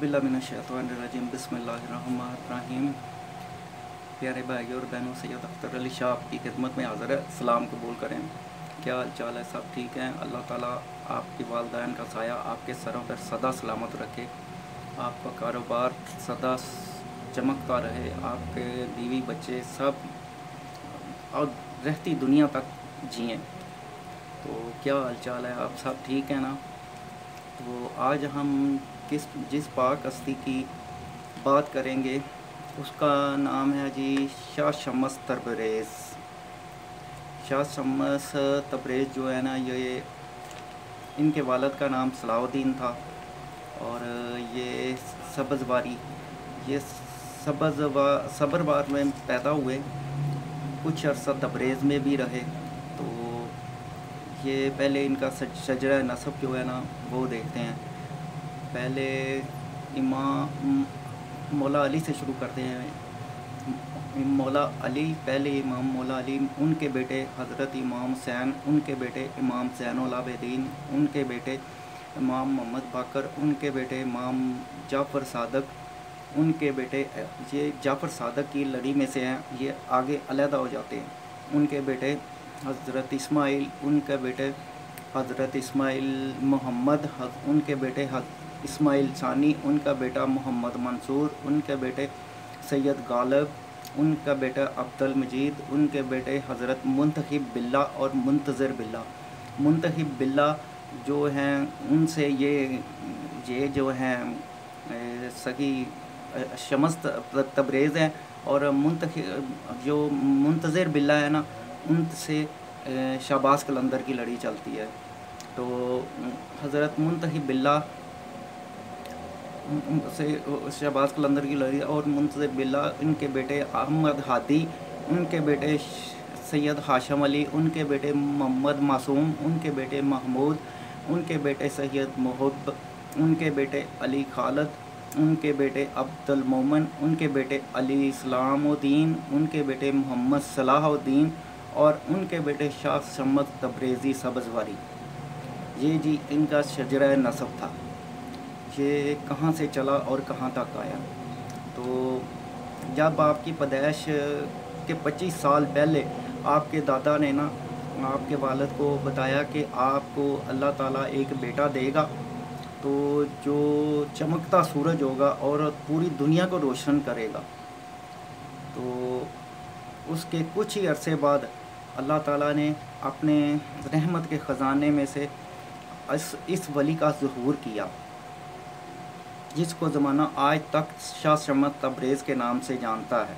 औज़ुबिल्लाहिमिनश्शैतानिर्रजीम बिस्मिल्लाहिर्रहमानिर्रहीम। प्यारे भाइयों और बहनों, सैयद अख्तर अली शाह आपकी खिदमत में हाज़िर है। सलाम कबूल करें। क्या हाल चाल है? सब ठीक हैं? अल्लाह ताला आपकी वालिदैन का साया आपके सरों पर सदा सलामत रखे, आपका कारोबार सदा चमकता रहे, आपके बीवी बच्चे सब और रहती दुनिया तक जिएँ। तो क्या हाल चाल है? आप सब ठीक हैं ना? तो आज हम जिस पाक हस्ती की बात करेंगे उसका नाम है जी शाह शम्स तबरेज़। शाह शम्स तबरेज़ जो है ना, ये इनके वालिद का नाम सलाहुद्दीन था और ये सब्ज़वारी ये सब्रवार में पैदा हुए। कुछ अर्सा तबरेज़ में भी रहे। तो ये पहले इनका शजरा नसब जो है ना वो देखते हैं। पहले इमाम मौला अली से शुरू करते हैं। मौला अली, पहले इमाम मौला अली, उनके बेटे हज़रत इमाम हुसैन, उनके बेटे इमाम ज़ैनुल आबिदीन, उनके बेटे इमाम मोहम्मद बाकर, उनके बेटे इमाम जाफ़र सादक, उनके बेटे ये जाफ़र सादक की लड़ी में से हैं, ये आगे अलहदा हो जाते हैं। उनके बेटे हज़रत इस्माइल, उनके बेटे हज़रत इस्माइल मोहम्मद, उनके बेटे इस्माइल सानी, उनका बेटा मोहम्मद मंसूर, उनके बेटे सैयद गालिब, उनका बेटा अब्दुल मजीद, उनके बेटे हज़रत मुंतखिब बिल्ला और मुंतज़िर बिल्ला। मुंतखिब बिल्ला जो हैं उनसे ये जो हैं सगी शम्स तबरेज़ हैं, और जो मुंतज़िर बिल्ला है ना, उनसे शाहबाज़ कलंदर की लड़ी चलती है। तो हज़रत मुंतखिब बिल्ला से शाहबाज़ कलंदर की लड़ी और मुंतज़िर बिल्ला, इनके बेटे अहमद हादी, उनके बेटे सैयद हाशम अली, उनके बेटे मोहम्मद मासूम, उनके बेटे महमूद, उनके बेटे सैयद मुहब, उनके बेटे अली खालिद, उनके बेटे अब्दुल मोमन, उनके बेटे अली इस्लामुद्दीन, उनके बेटे मोहम्मद सलाहुद्दीन और उनके बेटे शाह शम्स तबरेज़ी सब्ज़वारी। ये जी इनका शजरा नसब था। ये कहाँ से चला और कहाँ तक आया। तो जब आपकी पैदाइश के 25 साल पहले आपके दादा ने ना आपके वालिद को बताया कि आपको अल्लाह ताला एक बेटा देगा, तो जो चमकता सूरज होगा और पूरी दुनिया को रोशन करेगा। तो उसके कुछ ही अरसे बाद अल्लाह ताला ने अपने रहमत के ख़जाने में से इस वली का ज़ुहूर किया, जिसको ज़माना आज तक शाह शम्स तबरेज़ के नाम से जानता है।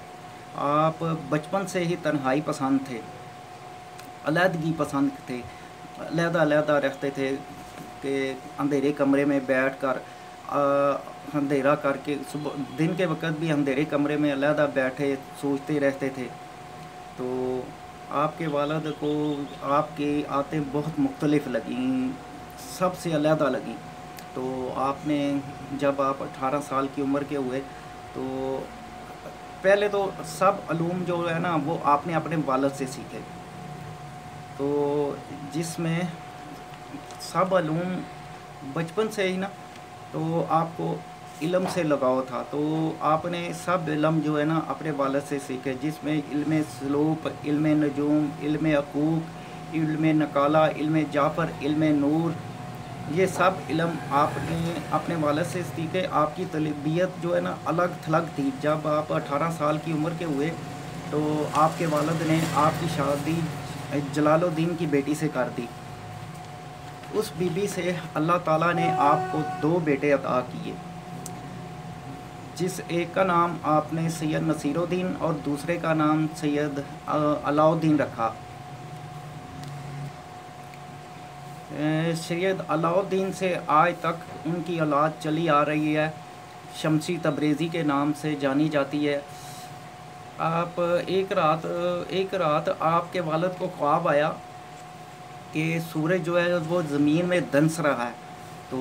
आप बचपन से ही तन्हाई पसंद थे, अलहदगी पसंद थे, अलहदा रहते थे कि अंधेरे कमरे में बैठ कर अंधेरा करके, सुबह दिन के वक्त भी अंधेरे कमरे में अलहदा बैठे सोचते रहते थे। तो आपके वालिद को आपकी आदतें बहुत मुख्तलिफ़ लगीं, सबसे अलहदा लगीं। तो आपने जब आप 18 साल की उम्र के हुए तो पहले तो सब अलूम जो है ना वो आपने अपने वालिद से सीखे। तो जिसमें सब अलूम बचपन से ही ना तो आपको इल्म से लगाव था, तो आपने सब इल्म जो है ना अपने वालिद से सीखे, जिसमें इल्म सलूक, इल्म नजूम, इल्म हकूक, इल्म नकाला, इल्म जाफ़र, इल्म नूर, ये सब इल्म आपने अपने वालिद से सीखे। आपकी तरबियत जो है ना अलग थलग थी। जब आप 18 साल की उम्र के हुए तो आपके वालिद ने आपकी शादी जलालुद्दीन की बेटी से कर दी। उस बीबी से अल्लाह ताला ने आपको 2 बेटे अता किए, जिस एक का नाम आपने सैयद नसीरुद्दीन और दूसरे का नाम सैयद अलाउद्दीन रखा। सैयद अलाउद्दीन से आज तक उनकी औलाद चली आ रही है, शमसी तबरेज़ी के नाम से जानी जाती है। आप एक रात आपके वालिद को ख्वाब आया कि सूरज जो है वो ज़मीन में धंस रहा है, तो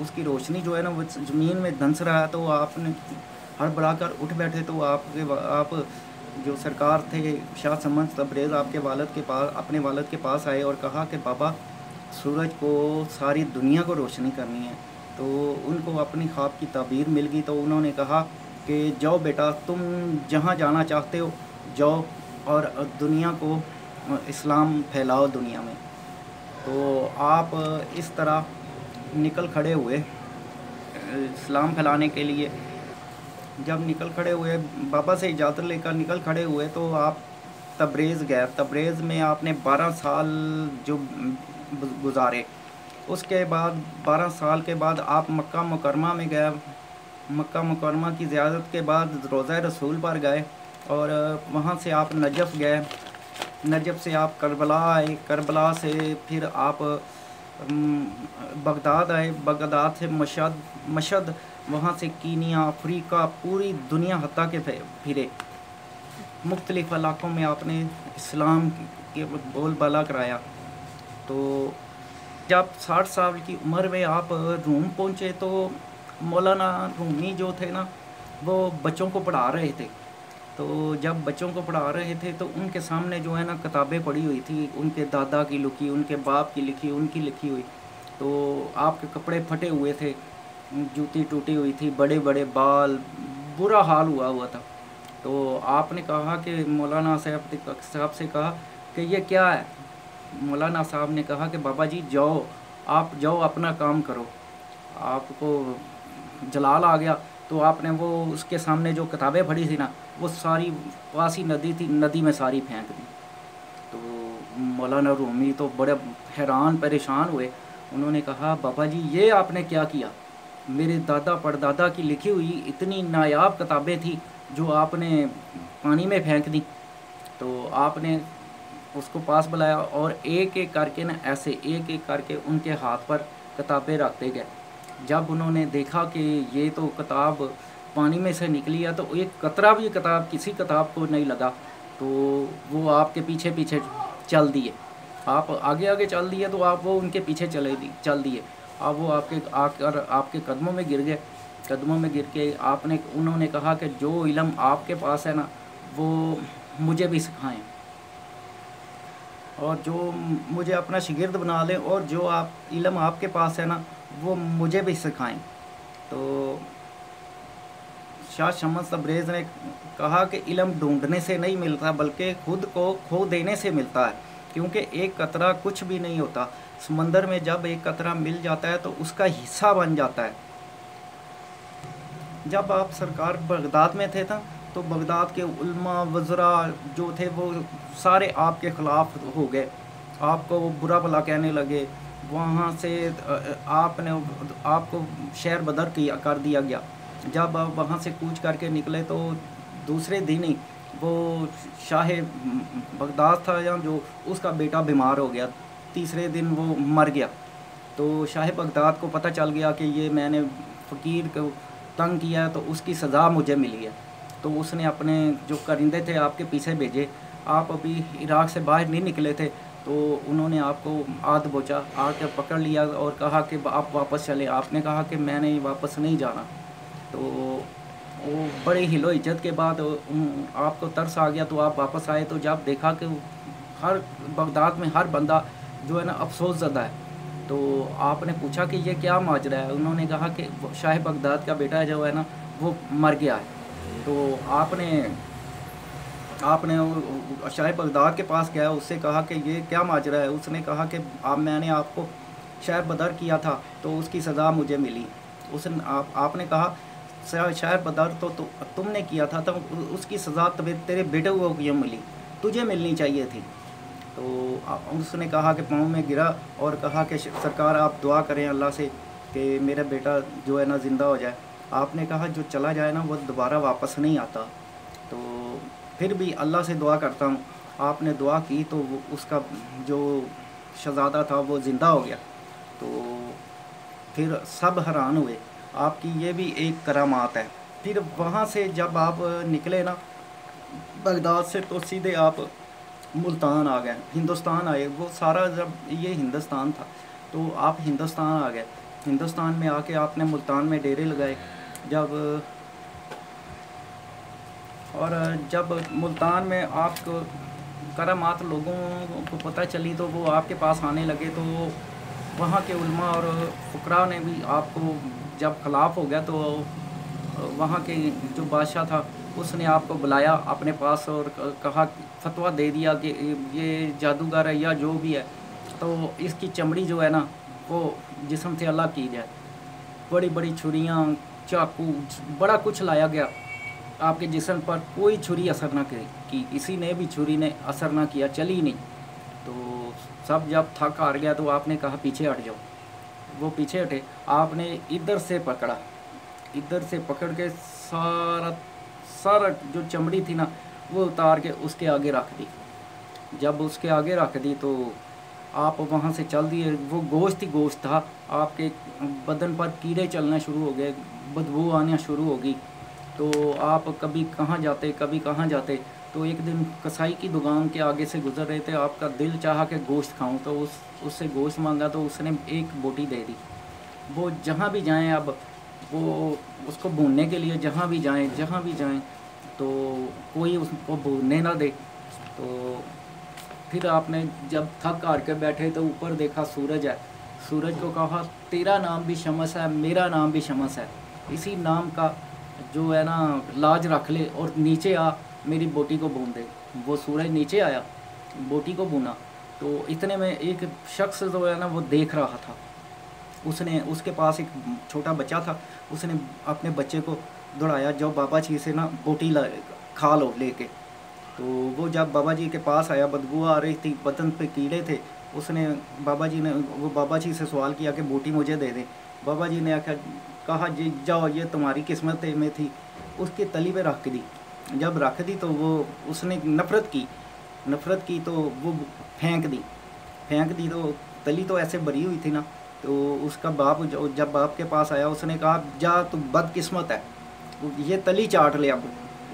उसकी रोशनी जो है ना वो ज़मीन में धंस रहा है। तो आपने हड़बड़ा कर उठ बैठे। तो आप जो सरकार थे शाह शम्स तबरेज़ आपके वालिद के पास, अपने वालिद के पास आए और कहा कि बाबा, सूरज को सारी दुनिया को रोशनी करनी है, تو ان کو اپنی خواب کی تعبیر مل گئی، تو انہوں نے کہا کہ جاؤ بیٹا، تم جہاں جانا چاہتے ہو جاؤ، اور دنیا کو اسلام پھیلاؤ دنیا میں۔ تو آپ اس طرح نکل کھڑے ہوئے اسلام پھیلانے کے لیے۔ جب نکل کھڑے ہوئے، بابا سے اجازت لے کر نکل کھڑے ہوئے، تو آپ تبریز گئے۔ تبریز میں آپ نے 12 سال جو گزارے، اس کے بعد 12 سال کے بعد آپ مکہ مکرمہ میں گئے۔ مکہ مکرمہ کی زیارت کے بعد روضہ رسول پر گئے، اور وہاں سے آپ نجف گئے۔ نجف سے آپ کربلا آئے، کربلا سے پھر آپ بغداد آئے، بغداد سے مشہد، وہاں سے کینیا، افریقہ، پوری دنیا حتیٰ کہ پھرے۔ مختلف علاقوں میں آپ نے اسلام کے بول بالا کرایا۔ تو جب 60 سال کی عمر میں آپ روم پہنچے، تو مولانا رومی جو تھے نا، وہ بچوں کو پڑھا رہے تھے۔ تو جب بچوں کو پڑھا رہے تھے تو ان کے سامنے جو ہے نا کتابیں پڑھی ہوئی تھی، ان کے دادا کی لکھی، ان کے باپ کی لکھی، ان کی لکھی ہوئی۔ تو آپ کے کپڑے پھٹے ہوئے تھے، جوتی ٹوٹی ہوئی تھی، بڑے بڑے بال، برا حال ہوا تھا۔ تو آپ نے کہا کہ مولانا صاحب سے کہا کہ یہ کیا ہے؟ مولانا صاحب نے کہا کہ بابا جی جاؤ، آپ جاؤ اپنا کام کرو۔ آپ کو جلال آ گیا، تو آپ نے وہ اس کے سامنے جو کتابیں پڑھی تھی نا، وہ ساری پاس ہی ندی تھی، ندی میں ساری پھینک دی۔ تو مولانا رومی تو بڑے حیران پریشان ہوئے۔ انہوں نے کہا بابا جی یہ آپ نے کیا کیا؟ میرے دادا پردادا کی لکھی ہوئی اتنی نایاب کتابیں تھیں جو آپ نے پانی میں پھینک دی۔ تو آپ نے اس کو پاس بلایا، اور ایک ایک کر کے نا ایسے ایک ایک کر کے ان کے ہاتھ پر کتابیں رکھتے گئے۔ جب انہوں نے دیکھا کہ یہ تو کتاب پانی میں سے نکلی ہے، تو ایک قطرہ بھی کسی کتاب کو نہیں لگا، تو وہ آپ کے پیچھے پیچھے چل دیے۔ آپ آگے آگے چل دیے، تو آپ وہ ان کے پیچھے چل دیے۔ اب وہ آپ کے قدموں میں گر گئے۔ قدموں میں گر کے انہوں نے کہا کہ جو علم آپ کے پاس ہے نا، وہ مجھے بھی سکھائیں، اور جو مجھے اپنا شاگرد بنا لیں، اور جو علم آپ کے پاس ہے نا، وہ مجھے بھی سکھائیں۔ تو شاہ شمس تبریز نے کہا کہ علم ڈھونڈنے سے نہیں ملتا، بلکہ خود کو کھو دینے سے ملتا ہے، کیونکہ ایک قطرہ کچھ بھی نہیں ہوتا۔ سمندر میں جب ایک قطرہ مل جاتا ہے تو اس کا حصہ بن جاتا ہے۔ جب آپ سرکار بغداد میں تھے نا، تو بغداد کے علماء وزراء جو تھے وہ سارے آپ کے خلاف ہو گئے، آپ کو برا بھلا کہنے لگے۔ وہاں سے آپ کو شہر بدر کر دیا گیا۔ جب آپ وہاں سے کوچ کر کے نکلے، تو دوسرے دن ہی وہ شاہ بغداد تھا جو اس کا بیٹا بیمار ہو گیا، تیسرے دن وہ مر گیا۔ تو شاہ بغداد کو پتہ چل گیا کہ یہ میں نے فقیر کو تنگ کیا ہے، تو اس کی سزا مجھے ملی ہے۔ تو اس نے اپنے جو کرندے تھے آپ کے پیچھے بھیجے۔ آپ ابھی عراق سے باہر نہیں نکلے تھے، تو انہوں نے آپ کو آد بوچا، آ کے پکڑ لیا اور کہا کہ آپ واپس چلے۔ آپ نے کہا کہ میں نے واپس نہیں جانا۔ تو وہ بڑے ہلو عزت کے بعد آپ کو ترس آ گیا، تو آپ واپس آئے۔ تو جب دیکھا کہ ہر بغداد میں ہر بندہ جو ہے نا افسوس زدہ ہے، تو آپ نے پوچھا کہ یہ کیا ماجرا ہے؟ انہوں نے کہا کہ شاہ بغداد کا بیٹا جو ہے نا وہ مر گیا ہے۔ تو آپ نے شاہ بغداد کے پاس گیا، اس سے کہا کہ یہ کیا ماجرا ہے؟ اس نے کہا کہ میں نے آپ کو شہر بدر کیا تھا، تو اس کی سزا مجھے ملی۔ آپ نے کہا شہر بدر تو تم نے کیا تھا، تو اس کی سزا تیرے بیٹے کو کیوں ملی؟ تجھے ملنی چاہیے تھی۔ تو اس نے کہا کہ پاؤں میں گرا اور کہا کہ سرکار آپ دعا کریں اللہ سے کہ میرا بیٹا جو ہے نا زندہ ہو جائے۔ آپ نے کہا جو چلا جائے نا وہ دوبارہ واپس نہیں آتا، تو پھر بھی اللہ سے دعا کرتا ہوں۔ آپ نے دعا کی تو اس کا جو شہزادہ تھا وہ زندہ ہو گیا۔ تو پھر سب حیران ہوئے۔ آپ کی یہ بھی ایک کرامات ہے۔ پھر وہاں سے جب آپ نکلے نا بغداد سے، تو سیدھے آپ ملتان آ گئے، ہندوستان آئے۔ وہ سارا جب یہ ہندوستان تھا، تو آپ ہندوستان آ گئے۔ ہندوستان میں آ کے آپ نے ملتان میں ڈیرے لگائے۔ جب ملتان میں آپ کو کرامات لوگوں کو پتہ چلی، تو وہ آپ کے پاس آنے لگے۔ تو वहाँ के उलमा और फुकरा ने भी आपको जब खिलाफ हो गया तो वहाँ के जो बादशाह था उसने आपको बुलाया अपने पास और कहा, फतवा दे दिया कि ये जादूगर है या जो भी है, तो इसकी चमड़ी जो है ना वो जिस्म से अलग की जाए। बड़ी बड़ी छुरियाँ, चाकू, बड़ा कुछ लाया गया। आपके जिस्म पर कोई छुरी असर ना की, किसी ने भी छुरी ने असर ना किया, चली नहीं। तो सब जब थक हार गया तो आपने कहा पीछे हट जाओ। वो पीछे हटे, आपने इधर से पकड़ा, इधर से पकड़ के सारा सारा जो चमड़ी थी ना वो उतार के उसके आगे रख दी। जब उसके आगे रख दी तो आप वहाँ से चल दिए। वो गोश्त ही गोश्त था, आपके बदन पर कीड़े चलना शुरू हो गए, बदबू आना शुरू हो गई। तो आप कभी कहाँ जाते कभी कहाँ जाते। तो एक दिन कसाई की दुकान के आगे से गुजर रहे थे, आपका दिल चाहा कि गोश्त खाऊं, तो उससे गोश्त मांगा तो उसने एक बोटी दे दी। वो जहाँ भी जाएं, अब वो उसको भूनने के लिए जहाँ भी जाएं तो कोई उसको भूनने ना दे। तो फिर आपने जब थक हार के बैठे तो ऊपर देखा सूरज है। सूरज को कहा तेरा नाम भी शमस है, मेरा नाम भी शमस है, इसी नाम का जो है ना लाज रख ले और नीचे आ, मेरी बोटी को भून दे। वो सूरज नीचे आया, बोटी को भूना। तो इतने में एक शख्स जो है ना वो देख रहा था, उसने उसके पास एक छोटा बच्चा था, उसने अपने बच्चे को दौड़ाया, जो बाबा जी से ना बोटी खा लो लेके। तो वो जब बाबा जी के पास आया, बदबू आ रही थी, बदन पे कीड़े थे, उसने बाबा जी से सवाल किया कि बोटी मुझे दे दें। बाबा जी ने कहा जी जाओ, ये तुम्हारी किस्मत में थी। उसके तली पे रख दी। जब रख दी तो वो उसने नफ़रत की तो वो फेंक दी तो तली तो ऐसे भरी हुई थी ना। तो उसका बाप जब बाप के पास आया, उसने कहा जा तू बदकिस्मत है, ये तली चाट ले। अब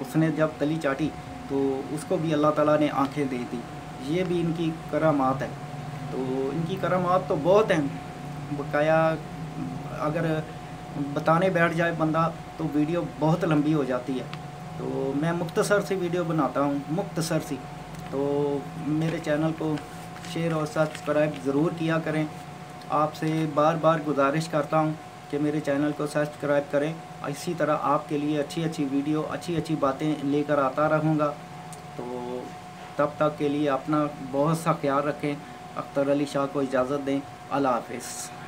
उसने जब तली चाटी तो उसको भी अल्लाह ताला ने आंखें दे दी। ये भी इनकी करामात है। तो इनकी करामात तो बहुत हैं, बकाया अगर बताने बैठ जाए बंदा तो वीडियो बहुत लंबी हो जाती है। तो मैं मुख्तसर सी वीडियो बनाता हूँ, मुख्तसर सी। तो मेरे चैनल को शेयर और सब्सक्राइब ज़रूर किया करें। आपसे बार बार गुजारिश करता हूँ कि मेरे चैनल को सब्सक्राइब करें। इसी तरह आपके लिए अच्छी अच्छी वीडियो, अच्छी अच्छी बातें लेकर आता रहूँगा। तो तब तक के लिए अपना बहुत सा ख्याल रखें। अख्तर अली शाह को इजाज़त दें। अल्लाह हाफ़िज़।